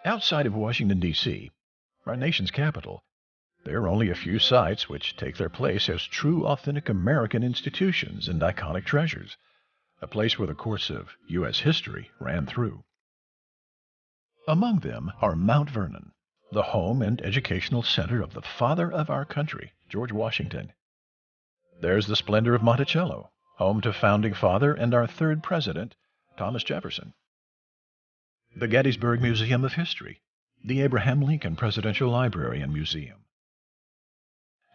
Outside of Washington, D.C., our nation's capital, there are only a few sites which take their place as true, authentic American institutions and iconic treasures, a place where the course of U.S. history ran through. Among them are Mount Vernon, the home and educational center of the father of our country, George Washington. There's the splendor of Monticello, home to Founding Father and our third president, Thomas Jefferson. The Gettysburg Museum of History, the Abraham Lincoln Presidential Library and Museum,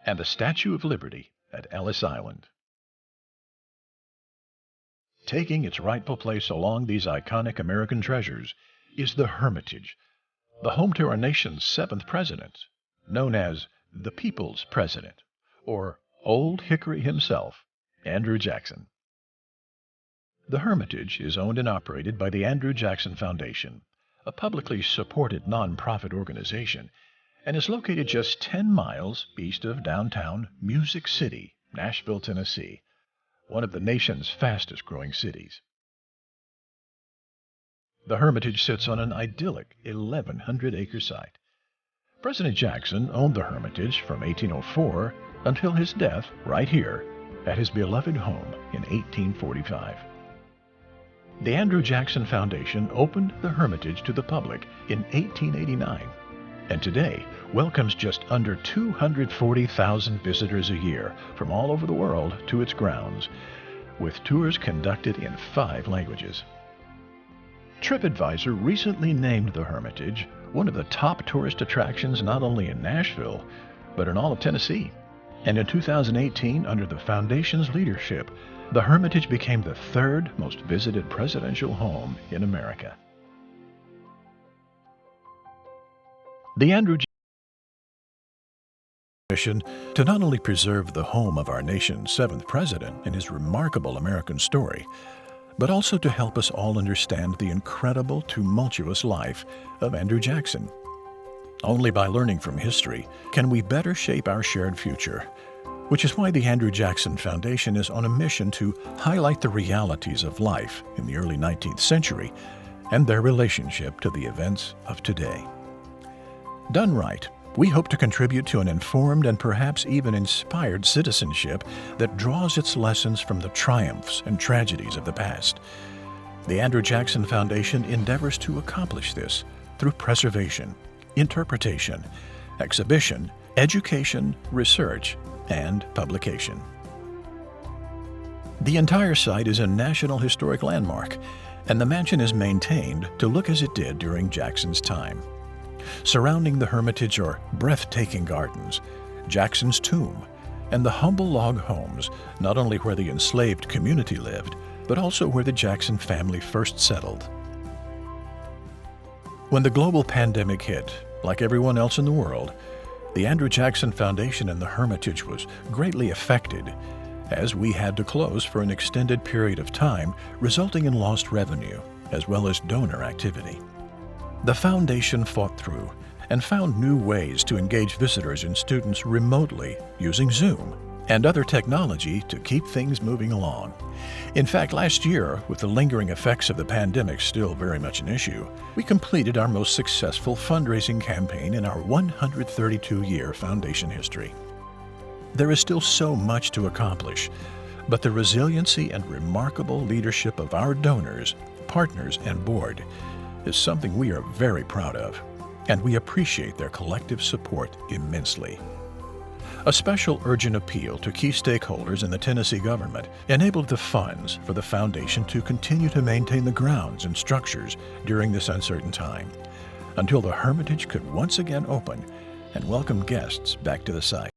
and the Statue of Liberty at Ellis Island. Taking its rightful place along these iconic American treasures is the Hermitage, the home to our nation's seventh president, known as the People's President, or Old Hickory himself, Andrew Jackson. The Hermitage is owned and operated by the Andrew Jackson Foundation, a publicly supported nonprofit organization, and is located just 10 miles east of downtown Music City, Nashville, Tennessee, one of the nation's fastest-growing cities. The Hermitage sits on an idyllic 1,100-acre site. President Jackson owned the Hermitage from 1804 until his death right here at his beloved home in 1845. The Andrew Jackson Foundation opened the Hermitage to the public in 1889, and today welcomes just under 240,000 visitors a year from all over the world to its grounds, with tours conducted in 5 languages. TripAdvisor recently named the Hermitage one of the top tourist attractions not only in Nashville, but in all of Tennessee. And in 2018, under the Foundation's leadership, the Hermitage became the 3rd most visited presidential home in America. The Andrew Jackson mission to not only preserve the home of our nation's 7th president and his remarkable American story, but also to help us all understand the incredible, tumultuous life of Andrew Jackson. Only by learning from history can we better shape our shared future, which is why the Andrew Jackson Foundation is on a mission to highlight the realities of life in the early 19th century and their relationship to the events of today. Done right, we hope to contribute to an informed and perhaps even inspired citizenship that draws its lessons from the triumphs and tragedies of the past. The Andrew Jackson Foundation endeavors to accomplish this through preservation, interpretation, exhibition, education, research, and publication. The entire site is a National Historic Landmark, and the mansion is maintained to look as it did during Jackson's time. Surrounding the Hermitage are breathtaking gardens, Jackson's tomb, and the humble log homes, not only where the enslaved community lived, but also where the Jackson family first settled. When the global pandemic hit, like everyone else in the world, the Andrew Jackson Foundation and the Hermitage was greatly affected, as we had to close for an extended period of time, resulting in lost revenue, as well as donor activity. The Foundation fought through and found new ways to engage visitors and students remotely using Zoom and other technology to keep things moving along. In fact, last year, with the lingering effects of the pandemic still very much an issue, we completed our most successful fundraising campaign in our 132-year foundation history. There is still so much to accomplish, but the resiliency and remarkable leadership of our donors, partners, and board is something we are very proud of, and we appreciate their collective support immensely. A special urgent appeal to key stakeholders in the Tennessee government enabled the funds for the foundation to continue to maintain the grounds and structures during this uncertain time, until the Hermitage could once again open and welcome guests back to the site.